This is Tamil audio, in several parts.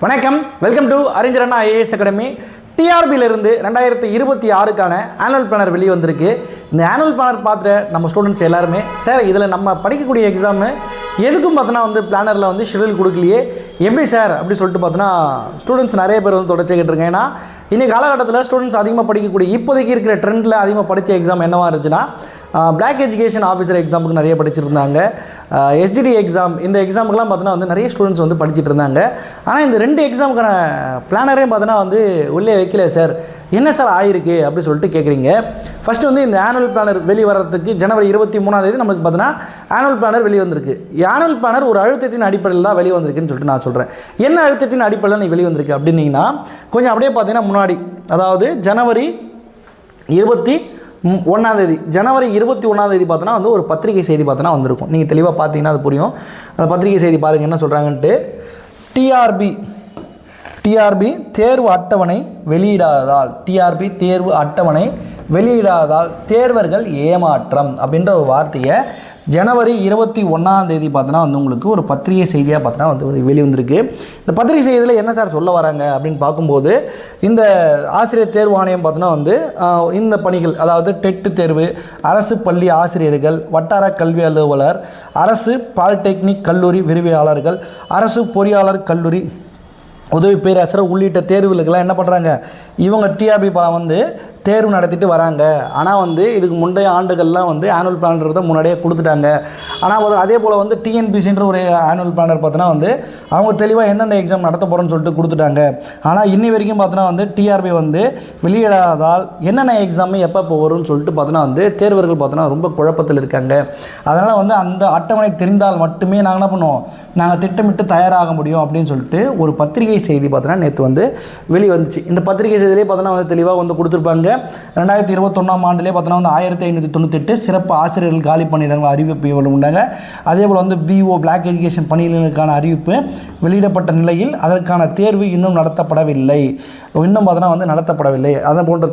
வணக்கம், வெல்கம் டு அறிஞர் அண்ணா ஐஏஎஸ் அகாடமி. டிஆர்பியிலிருந்து 2026க்கான ஆனுவல் பிளானர் வெளியே வந்திருக்கு. இந்த ஆனுவல் பிளானர் பார்த்துட்டு நம்ம ஸ்டூடெண்ட்ஸ் எல்லாருமே சார் இதில் நம்ம படிக்கக்கூடிய எக்ஸாமு எதுக்கும் பார்த்தோன்னா பிளானரில் ஷெடியூல் கொடுக்கலையே எப்படி சார் அப்படி சொல்லிட்டு பார்த்தோன்னா ஸ்டூடெண்ட்ஸ் நிறைய பேர் தொடர்ச்சி கேட்டிருக்கேன். ஏன்னா இன்றைக்கி காலகட்டத்தில் ஸ்டூடெண்ட்ஸ் அதிகமாக படிக்கக்கூடிய இப்போதைக்கு இருக்கிற ட்ரெண்டில் அதிகமாக படித்த எக்ஸாம் என்னவாக இருந்துச்சுன்னா பிளாக் எஜுகேஷன் ஆஃபீஸர் எக்ஸாமுக்கு நிறைய படிச்சிருந்தாங்க. எஸ்ஜிடி எக்ஸாம் இந்த எக்ஸாமுக்கெலாம் பார்த்தோன்னா நிறைய ஸ்டூடெண்ட்ஸ் படிச்சுட்டு இருந்தாங்க. ஆனால் இந்த ரெண்டு எக்ஸாமுக்கான பிளானரையும் பார்த்தோன்னா உள்ளே வைக்கல சார், என்ன சார் ஆயிருக்கு அப்படி சொல்லிட்டு கேட்குறீங்க. ஃபஸ்ட்டு இந்த ஆனுவல் பிளானர் வெளியே வர்றதுக்கு ஜனவரி 23 நமக்கு பார்த்தோன்னா ஆனுவல் பிளானர் வெளியே வந்திருக்கு. ஆனுவல் பிளானர் ஒரு அழுத்தத்தின் அடிப்படையில் தான் வெளியே வந்திருக்குன்னு சொல்லிட்டு நான் சொல்கிறேன். என்ன அழுத்தத்தின் அடிப்படையில் நீ வெளியே வந்திருக்கு அப்படின்னீங்கன்னா கொஞ்சம் அப்படியே பார்த்தீங்கன்னா முன்னாடி, அதாவது ஜனவரி 21 ஜனவரி 21 பார்த்தோன்னா ஒரு பத்திரிகை செய்தி பார்த்தோன்னா வந்திருக்கும். நீங்கள் தெளிவாக பார்த்தீங்கன்னா அது புரியும். அந்த பத்திரிகை செய்தி பாருங்கள் என்ன சொல்கிறாங்கன்ட்டு. டிஆர்பி தேர்வு அட்டவணை வெளியிடாததால் தேர்வர்கள் ஏமாற்றம் அப்படின்ற ஒரு வார்த்தையை ஜனவரி 21 பார்த்தோன்னா உங்களுக்கு ஒரு பத்திரிகை செய்தியாக பார்த்தோன்னா வெளிவந்திருக்கு. இந்த பத்திரிகை செய்தியில் என்ன சார் சொல்ல வராங்க அப்படின்னு பார்க்கும்போது, இந்த ஆசிரியர் தேர்வு ஆணையம் பார்த்தோன்னா இந்த பணிகள், அதாவது டெட்டு தேர்வு, அரசு பள்ளி ஆசிரியர்கள், வட்டார கல்வி அலுவலர், அரசு பாலிடெக்னிக் கல்லூரி விரிவியாளர்கள், அரசு பொறியாளர் கல்லூரி உதவி பேராசிரியர் உள்ளிட்ட தேர்வுகளுக்கெல்லாம் என்ன பண்ணுறாங்க, இவங்க டிஆர்பி தேர்வு நடத்திட்டு வராங்க. ஆனால் இதுக்கு முந்தைய ஆண்டுகள்லாம் ஆனுவல் பிளானர்தை முன்னாடியே கொடுத்துட்டாங்க. ஆனால் அதே போல் டிஎன்பிசின்ற ஒரு ஆனுவல் பிளானர் பார்த்தோன்னா அவங்க தெளிவாக எந்தெந்த எக்ஸாம் நடத்த போகிறோன்னு சொல்லிட்டு கொடுத்துட்டாங்க. ஆனால் இன்னி வரைக்கும் பார்த்தோன்னா டிஆர்பி வெளியிடாததால் என்னென்ன எக்ஸாமு எப்போ வரும்னு சொல்லிட்டு பார்த்தோன்னா தேர்வர்கள் பார்த்தோன்னா ரொம்ப குழப்பத்தில் இருக்காங்க. அதனால் அந்த அட்டவணை தெரிந்தால் மட்டுமே நாங்கள் என்ன பண்ணுவோம், நாங்கள் திட்டமிட்டு தயாராக முடியும் அப்படின்னு சொல்லிட்டு ஒரு பத்திரிகை செய்தி பார்த்தோன்னா நேற்று வெளி வந்துச்சு. இந்த பத்திரிகை செய்தியிலே பார்த்தோன்னா தெளிவாக கொடுத்துருப்பாங்க. 2021 ஆண்டிலே பார்த்தோன்னா 1598 சிறப்பு ஆசிரியர்கள் காலி பணியிடங்கள் அறிவிப்பு உண்டாங்க. அதே போல் பிஓ பிளாக் எஜுகேஷன் பணியிடங்களுக்கான அறிவிப்பு வெளியிடப்பட்ட நிலையில் அதற்கான தேர்வு இன்னும் நடத்தப்படவில்லை. அதை போன்ற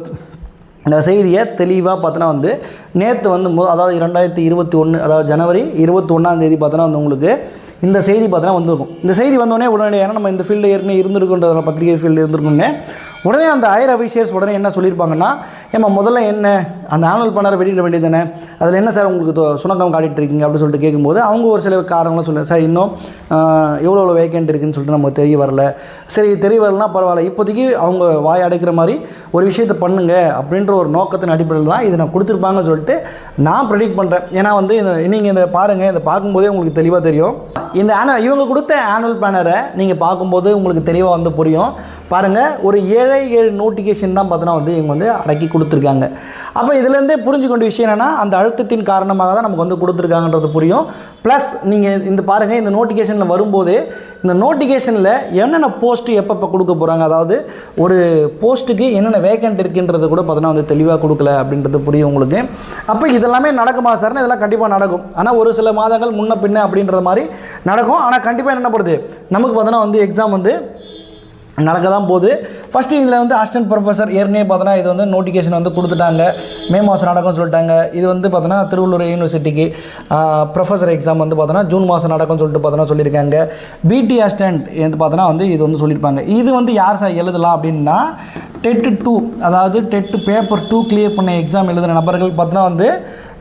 இந்த செய்தியை தெளிவாக பார்த்தோன்னா நேற்று அதாவது 2021 அதாவது ஜனவரி 21 பார்த்தோன்னா உங்களுக்கு இந்த செய்தி பார்த்தோன்னா வந்திருக்கும். இந்த செய்தி வந்தோடனே உடனே ஏன்னா நம்ம இந்த ஃபீல்டு ஏற்கனவே இருந்திருக்குன்ற பத்திரிகை ஃபீல்டு இருந்திருக்குன்னே உடனே அந்த ஹையர் அஃபீஷியல்ஸ் உடனே என்ன சொல்லியிருப்பாங்கன்னா, ஏம்மா முதல்ல என்ன அந்த ஆனுவல் பிளானர் வெளியிட வேண்டியது தானே, அதில் என்ன சார் உங்களுக்கு சுணக்கம் காட்டிகிட்டு இருக்கீங்க அப்படின்னு சொல்லிட்டு கேட்கும்போது அவங்க ஒரு சில காரணங்களும் சொல்லுங்கள் சார், இன்னும் எவ்வளோ வேக்கண்ட் இருக்குதுன்னு சொல்லிட்டு நமக்கு தெரிய வரல. சரி தெரிய வரலன்னா பரவாயில்ல, இப்போதைக்கு அவங்க வாய் அடைக்கிற மாதிரி ஒரு விஷயத்தை பண்ணுங்க அப்படின்ற ஒரு நோக்கத்தின் அடிப்படையில் தான் இதை நான் கொடுத்துருப்பாங்கன்னு சொல்லிட்டு நான் ப்ரெடிக்ட் பண்ணுறேன். ஏன்னா நீங்கள் இந்த பாருங்கள், இதை பார்க்கும்போதே உங்களுக்கு தெளிவாக தெரியும். இந்த இவங்க கொடுத்த ஆனுவல் பிளானரை நீங்கள் பார்க்கும்போது உங்களுக்கு தெளிவாக புரியும். பாருங்கள், ஒரு 7 நோட்டிஃபிகேஷன் தான் பார்த்தோன்னா இவங்க அடக்கி கொடுத்துருக்காங்க. அப்போ இதுலேருந்தே புரிஞ்சு கொண்ட விஷயம் என்னென்னா அந்த அழுத்தத்தின் காரணமாக தான் நமக்கு கொடுத்துருக்காங்கன்றது புரியும். ப்ளஸ் நீங்கள் இந்த பாருங்கள், இந்த நோட்டிஃபிகேஷனில் வரும்போது இந்த நோட்டிஃபிகேஷனில் என்னென்ன போஸ்ட்டு எப்போ கொடுக்க போகிறாங்க, அதாவது ஒரு போஸ்ட்டுக்கு என்னென்ன வேக்கண்ட் இருக்குன்றது கூட பார்த்தோன்னா தெளிவாக கொடுக்கல அப்படின்றது புரியும் உங்களுக்கு. அப்போ இதெல்லாமே நடக்குமா சார்னா, இதெல்லாம் கண்டிப்பாக நடக்கும். ஆனால் ஒரு சில மாதங்கள் முன்ன பின்ன அப்படின்ற மாதிரி நடக்கும். ஆனால் கண்டிப்பாக என்ன பண்ணுறது, நமக்கு பார்த்தோன்னா எக்ஸாம் நடக்க தான் போகுது. ஃபஸ்ட்டு இதில் அசிஸ்டன்ட் ப்ரொஃபஸர் ஏற்கனவே பார்த்தோன்னா இது நோட்டிஃபிகேஷன் கொடுத்துட்டாங்க. மே மாதம் நடக்கும்னு சொல்லிட்டாங்க. இது பார்த்தோன்னா திருவள்ளூர் யூனிவர்சிட்டிக்கு ப்ரொஃபஸர் எக்ஸாம் பார்த்தோன்னா ஜூன் மாதம் நடக்கும்னு சொல்லிட்டு பார்த்தோன்னா சொல்லியிருக்காங்க. பிடி அசிஸ்டன்ட் பார்த்தோன்னா இது சொல்லியிருப்பாங்க. இது யார் சார் எழுதலாம் அப்படின்னா, டெட்டு 2 அதாவது டெட்டு பேப்பர் 2 கிளியர் பண்ண எக்ஸாம் எழுதுகிற நபர்கள் பார்த்தோன்னா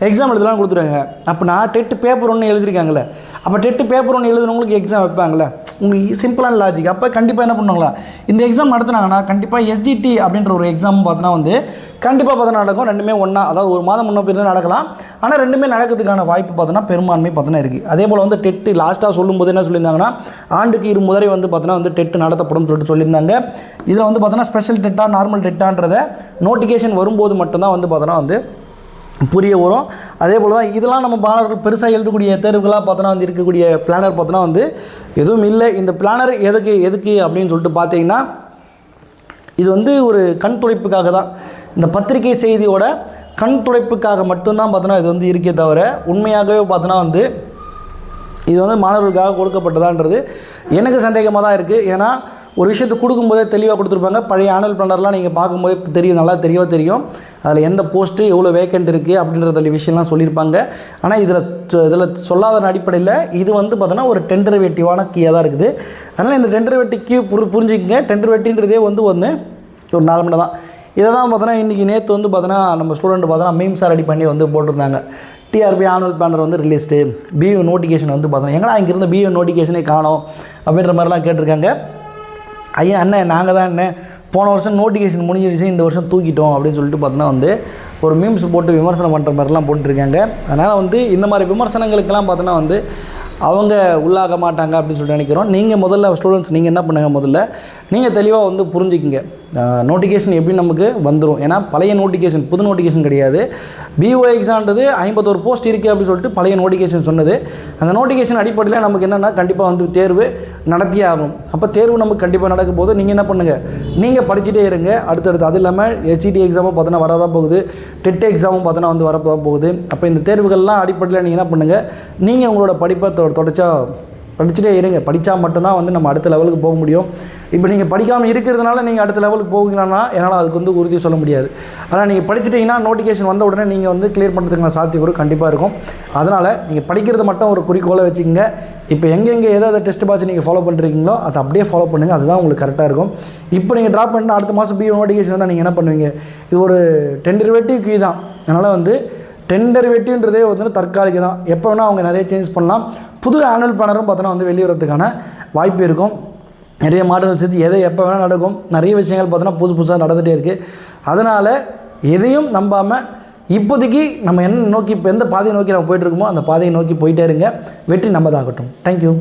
எக்ஸாம் எழுதலாம் கொடுத்துருவாங்க. அப்போனா டெட்டு பேப்பர் 1 எழுதிருக்காங்களே, அப்போ டெட்டு பேப்பர் 1 எழுதுனவங்களுக்கு எக்ஸாம் வைப்பாங்களே, உங்களுக்கு சிம்பிளான லாஜிக். அப்போ கண்டிப்பாக என்ன பண்ணுவாங்களா, இந்த எக்ஸாம் நடத்துனாங்கன்னா கண்டிப்பாக எஸ்ஜிடி அப்படின்ற ஒரு எக்ஸாம் பார்த்தோன்னா கண்டிப்பாக பார்த்தோன்னா நடக்கும். ரெண்டுமே ஒன்றா, அதாவது ஒரு மாதம் முன்ன பின்ன நடக்கலாம். ஆனால் ரெண்டுமே நடக்கிறதுக்கான வாய்ப்பு பார்த்தோன்னா பெரும்பான்மை பார்த்தோன்னா இருக்குது. அதே போல் டெட்டு லாஸ்ட்டாக சொல்லும்போது என்ன சொல்லியிருந்தாங்கன்னா, ஆண்டுக்கு 2 முறை பார்த்தோன்னா டெட்டு நடத்தப்படும் சொல்லிட்டு சொல்லியிருந்தாங்க. இதில் பார்த்தோன்னா ஸ்பெஷல் டெட்டா நார்மல் டெட்டான்றதை நோட்டிஃபிகேஷன் வரும்போது மட்டும்தான் பார்த்தோன்னா புரிய வரும். அதே போல் தான் இதெல்லாம் நம்ம மாணவர்கள் பெருசாக எழுதக்கூடிய தேர்வுகளாக பார்த்தோன்னா இருக்கக்கூடிய பிளானர் பார்த்தோன்னா எதுவும் இல்லை. இந்த பிளானர் எதுக்கு அப்படின்னு சொல்லிட்டு பார்த்தீங்கன்னா, இது ஒரு கண் துடைப்புக்காக தான், இந்த பத்திரிகை செய்தியோட கண் துடைப்புக்காக மட்டும்தான் பார்த்தோன்னா இது இருக்கே தவிர உண்மையாகவே பார்த்தோன்னா இது மாணவர்களுக்காக கொடுக்கப்பட்டதான்றது எனக்கு சந்தேகமாக தான் இருக்குது. ஏன்னா ஒரு விஷயத்தை கொடுக்கும்போதே தெளிவாக கொடுத்துருப்பாங்க. பழைய ஆனுவல் பிளானர்லாம் நீங்கள் பார்க்கும்போதே தெரியும், நல்லா தெரியும் அதில் எந்த போஸ்ட்டு எவ்வளோ வேக்கண்ட் இருக்குது அப்படின்ற விஷயம்லாம் சொல்லியிருப்பாங்க. ஆனால் இதில் சொல்லாத அடிப்படையில் இது வந்து பார்த்தோன்னா ஒரு டெண்டரவேட்டிவான கீயாக தான் இருக்குது. அதனால் இந்த டெண்டரவேட்டி கீ புரிஞ்சுக்கங்க. டெண்டரவேட்டின்றதே வந்து ஒரு 4 மணி தான். இதை தான் பார்த்தோன்னா இன்றைக்கி நேற்று வந்து பார்த்தோன்னா நம்ம ஸ்டூடெண்ட் பார்த்தோன்னா மீம்ஸாக ரெடி பண்ணி வந்து போட்டிருந்தாங்க. டிஆர்பி ஆனுவல் பிளானர் வந்து ரிலீஸ்டு, பியூ நோட்டிஃபிகேஷன் வந்து பார்த்தோன்னா எங்கடா இங்கேருந்து பியூ நோட்டிஃபிகேஷனே காணோம் அப்படின்ற மாதிரிலாம் கேட்டிருக்காங்க. ஐயா அண்ணன் நாங்கள் தான் என்ன போன வருஷம் நோட்டிஃபிகேஷன் முடிஞ்சிருச்சு, இந்த வருஷம் தூக்கிட்டோம் அப்படின்னு சொல்லிட்டு பார்த்தோன்னா வந்து ஒரு மீம்ஸ் போட்டு விமர்சனம் பண்ணுற மாதிரிலாம் போட்டுருக்காங்க. அதனால் வந்து இந்த மாதிரி விமர்சனங்களுக்கெல்லாம் பார்த்தோன்னா வந்து அவங்க உள்ளாக மாட்டாங்க அப்படின்னு சொல்லிட்டு நினைக்கிறோம். நீங்கள் முதல்ல ஸ்டூடெண்ட்ஸ் நீங்கள் என்ன பண்ணுங்கள், முதல்ல நீங்கள் தெளிவாக வந்து புரிஞ்சுக்கிங்க நோட்டிஃபிகேஷன் எப்படி நமக்கு வந்துடும். ஏன்னா பழைய நோட்டிஃபிகேஷன் புது நோட்டிஃபிகேஷன் கிடையாது. பிஓ எக்ஸாம்ன்றது 51 போஸ்ட் இருக்குது அப்படின்னு சொல்லிட்டு பழைய நோட்டிஃபிகேஷன் சொன்னது. அந்த நோட்டிஃபிகேஷன் அடிப்படையில் நமக்கு என்னென்னா கண்டிப்பாக வந்து தேர்வு நடத்தியே ஆகும். அப்போ தேர்வு நமக்கு கண்டிப்பாக நடக்கும் போது நீங்கள் என்ன பண்ணுங்கள், நீங்கள் படிச்சுட்டே இருங்க அடுத்தடுத்து. அது இல்லாமல் HCT எக்ஸாமும் பார்த்தோன்னா வரதான் போகுது, டெட் எக்ஸாமும் பார்த்தோன்னா வந்து வரதான் போகுது. அப்போ இந்த தேர்வுகள்லாம் அடிப்படையில் நீங்கள் என்ன பண்ணுங்கள், நீங்கள் உங்களோட படிப்பை தொடச்சா படிச்சுட்டே இருங்க. படித்தா மட்டும்தான் வந்து நம்ம அடுத்த லெவலுக்கு போக முடியும். இப்போ நீங்கள் படிக்காமல் இருக்கிறதுனால நீங்கள் அடுத்த லெவலுக்கு போவீங்களான்னா என்னால் அதுக்கு வந்து உறுதி சொல்ல முடியாது. ஆனால் நீங்கள் படிச்சிட்டிங்கன்னா நோட்டிஃபிகேஷன் வந்த உடனே நீங்கள் வந்து கிளியர் பண்ணுறதுக்கான சாத்தியக்கூறு கண்டிப்பாக இருக்கும். அதனால் நீங்கள் படிக்கிறது மட்டும் ஒரு குறிக்கோளை வச்சுக்கோங்க. இப்போ எங்கெங்கே ஏதாவது டெஸ்ட் பாட்ச் நீங்கள் ஃபாலோ பண்ணுறீங்களோ அதை அப்படியே ஃபாலோ பண்ணுங்கள். அதுதான் உங்களுக்கு கரெக்டாக இருக்கும். இப்போ நீங்கள் ட்ராப் பண்ணிட்டு அடுத்த மாதம் பிஓ நோட்டிஃபிகேஷன் வந்தால் நீங்கள் என்ன பண்ணுவீங்க, இது ஒரு டெண்டரவேட்டிவ் கீ தான். அதனால் வந்து டெண்டரவேட்டிவ்ன்றதே வந்து தற்காலிக தான். எப்போ வேணால் அவங்க நிறைய சேஞ்ச் பண்ணலாம். புது ஆனுவல் பிளானரும் பார்த்தோன்னா வந்து வெளிவரத்துக்கான வாய்ப்பு இருக்கும். நிறைய மாடல்கள் சேர்த்து எதை எப்போ வேணால் நடக்கும். நிறைய விஷயங்கள் பார்த்தோன்னா புதுசாக நடந்துகிட்டே இருக்குது. அதனால் எதையும் நம்பாமல் இப்போதைக்கு நம்ம என்ன நோக்கி இப்போ எந்த பாதையை நோக்கி நம்ம போயிட்டுருக்கோமோ அந்த பாதையை நோக்கி போயிட்டே இருங்க. வெற்றி நம்மதாகட்டும். தேங்க்யூ.